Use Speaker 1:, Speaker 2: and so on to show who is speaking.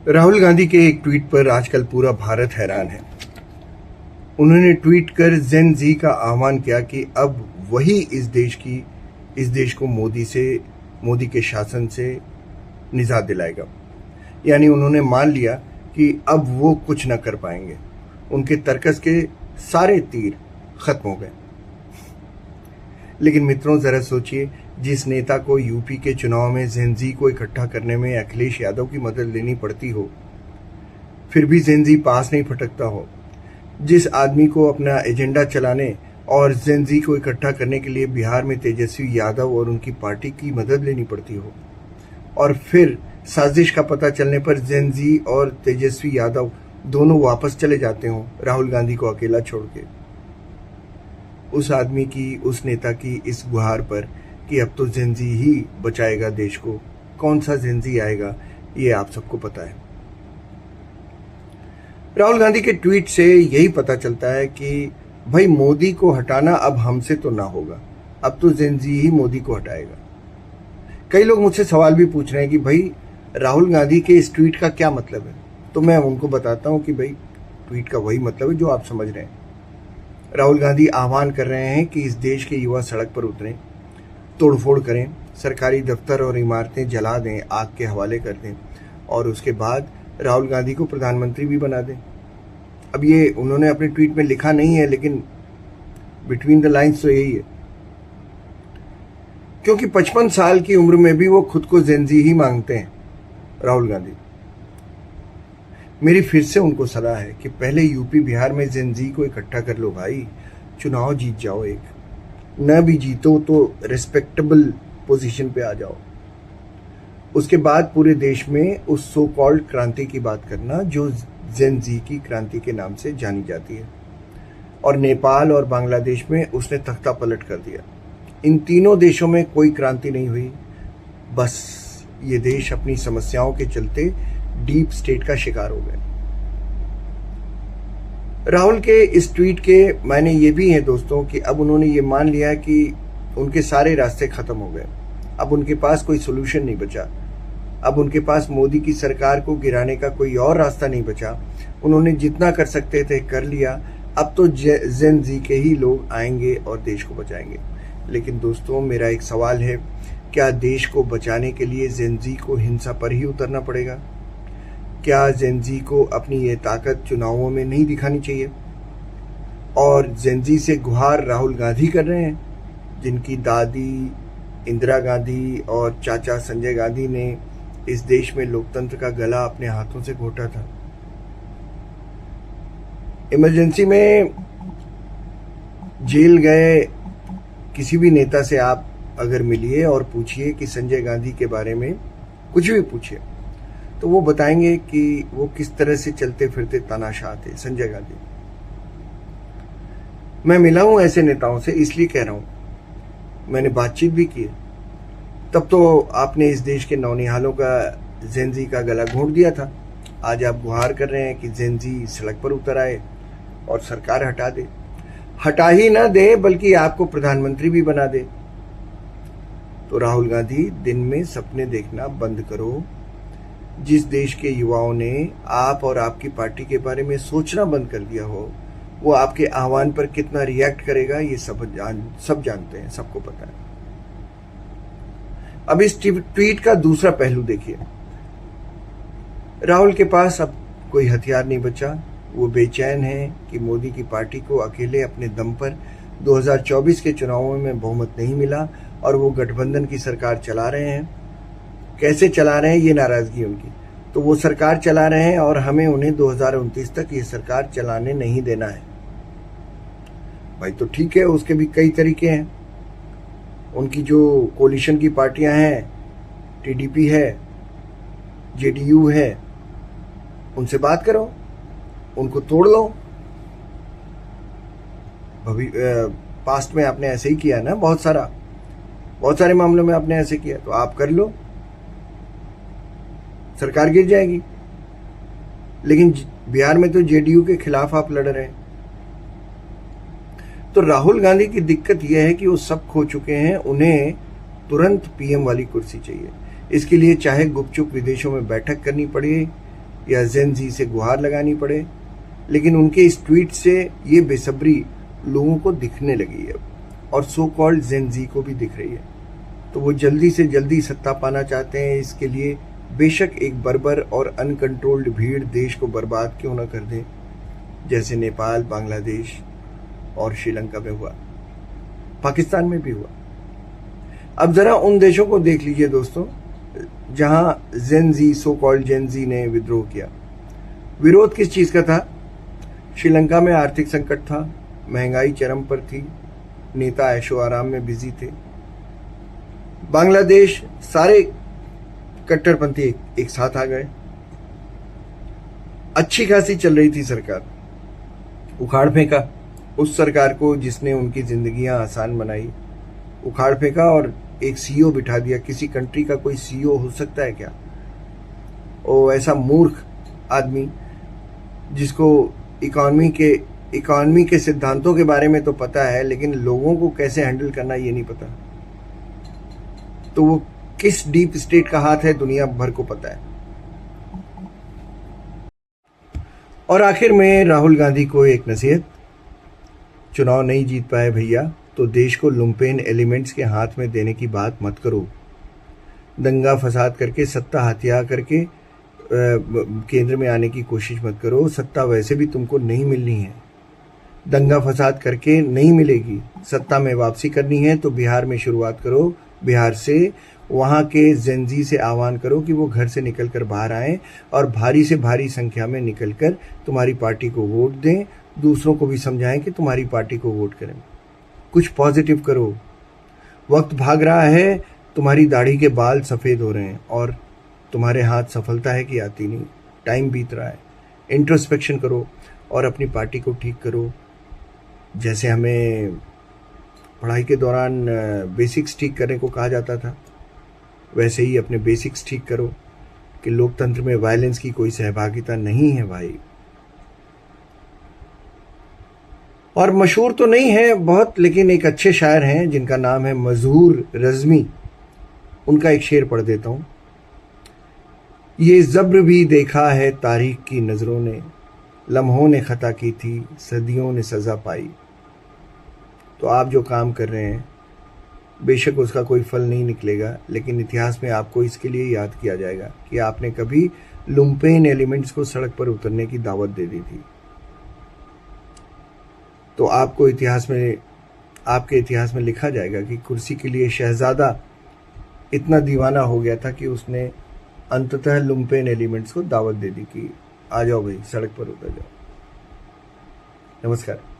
Speaker 1: राहुल गांधी के एक ट्वीट पर आजकल पूरा भारत हैरान है। उन्होंने ट्वीट कर जेन जी का आह्वान किया कि अब वही इस देश को मोदी के शासन से निजात दिलाएगा। यानी उन्होंने मान लिया कि अब वो कुछ न कर पाएंगे। उनके तर्कस के सारे तीर खत्म हो गए। लेकिन मित्रों, जरा सोचिए, जिस नेता को यूपी के चुनाव में जेनजी को इकट्ठा करने में अखिलेश यादव की मदद लेनी पड़ती हो, फिर भी जेनजी पास नहीं फटकता हो, जिस आदमी को अपना एजेंडा चलाने और जेनजी को इकट्ठा करने के लिए बिहार में तेजस्वी यादव और उनकी पार्टी की मदद लेनी पड़ती हो, और फिर साजिश का पता चलने पर जेनजी और तेजस्वी यादव दोनों वापस चले जाते हों, राहुल गांधी को अकेला छोड़ के। उस आदमी की, उस नेता की इस गुहार पर कि अब तो जेनजी ही बचाएगा देश को, कौन सा जेनजी आएगा ये आप सबको पता है। राहुल गांधी के ट्वीट से यही पता चलता है कि भाई मोदी को हटाना अब हमसे तो ना होगा, अब तो जेनजी ही मोदी को हटाएगा। कई लोग मुझसे सवाल भी पूछ रहे हैं कि भाई राहुल गांधी के इस ट्वीट का क्या मतलब है। तो मैं उनको बताता हूं कि भाई ट्वीट का वही मतलब है जो आप समझ रहे हैं। राहुल गांधी आह्वान कर रहे हैं कि इस देश के युवा सड़क पर उतरें, तोड़फोड़ करें, सरकारी दफ्तर और इमारतें जला दें, आग के हवाले कर दें, और उसके बाद राहुल गांधी को प्रधानमंत्री भी बना दें। अब ये उन्होंने अपने ट्वीट में लिखा नहीं है, लेकिन बिटवीन द लाइन्स तो यही है, क्योंकि 55 साल की उम्र में भी वो खुद को जेनजी ही मांगते हैं राहुल गांधी। मेरी फिर से उनको सलाह है कि पहले यूपी बिहार में जेनजी को इकट्ठा कर लो भाई, चुनाव जीत जाओ, एक न भी जीतो तो रिस्पेक्टेबल पोजीशन पे आ जाओ। उसके बाद पूरे देश में उस सो कॉल्ड क्रांति की बात करना जो जेनजी की क्रांति के नाम से जानी जाती है। और नेपाल और बांग्लादेश में उसने तख्ता पलट कर दिया। इन तीनों देशों में कोई क्रांति नहीं हुई, बस ये देश अपनी समस्याओं के चलते डीप स्टेट का शिकार हो गए। राहुल के इस ट्वीट के मायने ये भी हैं दोस्तों कि अब उन्होंने ये मान लिया है कि उनके सारे रास्ते खत्म हो गए। अब उनके पास कोई सोल्यूशन नहीं बचा। अब उनके पास मोदी की सरकार को गिराने का कोई और रास्ता नहीं बचा। उन्होंने जितना कर सकते थे कर लिया। अब तो जेन जी के ही लोग आएंगे और देश को बचाएंगे। लेकिन दोस्तों, मेरा एक सवाल है, क्या देश को बचाने के लिए जेन जी को हिंसा पर ही उतरना पड़ेगा? क्या जेन जी को अपनी ये ताकत चुनावों में नहीं दिखानी चाहिए? और जेन जी से गुहार राहुल गांधी कर रहे हैं, जिनकी दादी इंदिरा गांधी और चाचा संजय गांधी ने इस देश में लोकतंत्र का गला अपने हाथों से घोटा था। इमरजेंसी में जेल गए किसी भी नेता से आप अगर मिलिए और पूछिए कि संजय गांधी के बारे में कुछ भी पूछिए, तो वो बताएंगे कि वो किस तरह से चलते फिरते तानाशाह थे संजय गांधी। मैं मिला हूं ऐसे नेताओं से, इसलिए कह रहा हूं, मैंने बातचीत भी की। तब तो आपने इस देश के नौनिहालों का जेन जी का गला घोंट दिया था। आज आप गुहार कर रहे हैं कि जेन जी सड़क पर उतर आए और सरकार हटा दे। हटा ही ना दे बल्कि आपको प्रधानमंत्री भी बना दे। तो राहुल गांधी, दिन में सपने देखना बंद करो। जिस देश के युवाओं ने आप और आपकी पार्टी के बारे में सोचना बंद कर दिया हो, वो आपके आह्वान पर कितना रिएक्ट करेगा ये सब जानते हैं, सबको पता है। अब इस ट्वीट का दूसरा पहलू देखिए। राहुल के पास अब कोई हथियार नहीं बचा। वो बेचैन है कि मोदी की पार्टी को अकेले अपने दम पर 2024 के चुनावों में बहुमत नहीं मिला और वो गठबंधन की सरकार चला रहे हैं। कैसे चला रहे हैं ये नाराजगी उनकी, तो वो सरकार चला रहे हैं और हमें उन्हें 2029 तक ये सरकार चलाने नहीं देना है। भाई तो ठीक है, उसके भी कई तरीके हैं। उनकी जो कोलिशन की पार्टियां हैं, टीडीपी है, जेडीयू है, उनसे बात करो, उनको तोड़ लो। पास्ट में आपने ऐसे ही किया ना, बहुत सारे मामलों में आपने ऐसे किया, तो आप कर लो, सरकार गिर जाएगी। लेकिन बिहार में तो जेडीयू के खिलाफ आप लड़ रहे हैं। तो राहुल गांधी की दिक्कत यह है कि वो सब खो चुके हैं। उन्हें तुरंत पीएम वाली कुर्सी चाहिए। इसके लिए चाहे गुपचुप विदेशों में बैठक करनी पड़े या जेन जी से गुहार लगानी पड़े, लेकिन उनके इस ट्वीट से ये बेसब्री लोगों को दिखने लगी है और सो कॉल्ड जेन जी को भी दिख रही है। तो वो जल्दी से जल्दी सत्ता पाना चाहते हैं। इसके लिए बेशक एक बर्बर और अनकंट्रोल्ड भीड़ देश को बर्बाद क्यों न कर दे, जैसे नेपाल, बांग्लादेश और श्रीलंका में हुआ, पाकिस्तान में भी हुआ। अब जरा उन देशों को देख लीजिए दोस्तों जहां जेन जी, सो कॉल्ड जेन जी ने विद्रोह किया। विरोध किस चीज का था? श्रीलंका में आर्थिक संकट था, महंगाई चरम पर थी, नेता ऐशो आराम में बिजी थे। बांग्लादेश, सारे कट्टरपंथी एक साथ आ गए, अच्छी खासी चल रही थी सरकार, उखाड़ फेंका उस सरकार को जिसने उनकी जिंदगियां आसान बनाई, उखाड़ फेंका और एक सीईओ बिठा दिया। किसी कंट्री का कोई सीईओ हो सकता है क्या? ओ ऐसा मूर्ख आदमी जिसको इकोनॉमी के सिद्धांतों के बारे में तो पता है, लेकिन लोगों को कैसे हैंडल करना ये नहीं पता। तो वो किस डीप स्टेट का हाथ है दुनिया भर को पता है। और आखिर में राहुल गांधी को एक नसीहत, चुनाव नहीं जीत पाए भैया तो देश को लुम्पेन एलिमेंट्स के हाथ में देने की बात मत करो। दंगा फसाद करके, सत्ता हथिया करके केंद्र में आने की कोशिश मत करो। सत्ता वैसे भी तुमको नहीं मिलनी है, दंगा फसाद करके नहीं मिलेगी। सत्ता में वापसी करनी है तो बिहार में शुरुआत करो, बिहार से वहाँ के जेनजी से आह्वान करो कि वो घर से निकलकर बाहर आएं और भारी से भारी संख्या में निकलकर तुम्हारी पार्टी को वोट दें, दूसरों को भी समझाएं कि तुम्हारी पार्टी को वोट करें। कुछ पॉजिटिव करो। वक्त भाग रहा है, तुम्हारी दाढ़ी के बाल सफ़ेद हो रहे हैं और तुम्हारे हाथ सफलता है कि आती नहीं, टाइम बीत रहा है। इंट्रोस्पेक्शन करो और अपनी पार्टी को ठीक करो। जैसे हमें पढ़ाई के दौरान बेसिक्स ठीक करने को कहा जाता था, वैसे ही अपने बेसिक्स ठीक करो कि लोकतंत्र में वायलेंस की कोई सहभागिता नहीं है भाई। और मशहूर तो नहीं है बहुत, लेकिन एक अच्छे शायर हैं जिनका नाम है मजहूर रज़मी, उनका एक शेर पढ़ देता हूँ। ये ज़ब्र भी देखा है तारीख की नज़रों ने, लम्हों ने ख़ता की थी, सदियों ने सज़ा पाई। तो आप जो काम कर रहे हैं बेशक उसका कोई फल नहीं निकलेगा, लेकिन इतिहास में आपको इसके लिए याद किया जाएगा कि आपने कभी लुम्पेन एलिमेंट्स को सड़क पर उतरने की दावत दे दी थी। तो आपको आपके इतिहास में लिखा जाएगा कि कुर्सी के लिए शहजादा इतना दीवाना हो गया था कि उसने अंततः लुम्पेन एलिमेंट्स को दावत दे दी कि आ जाओ भाई, सड़क पर उतर जाओ। नमस्कार।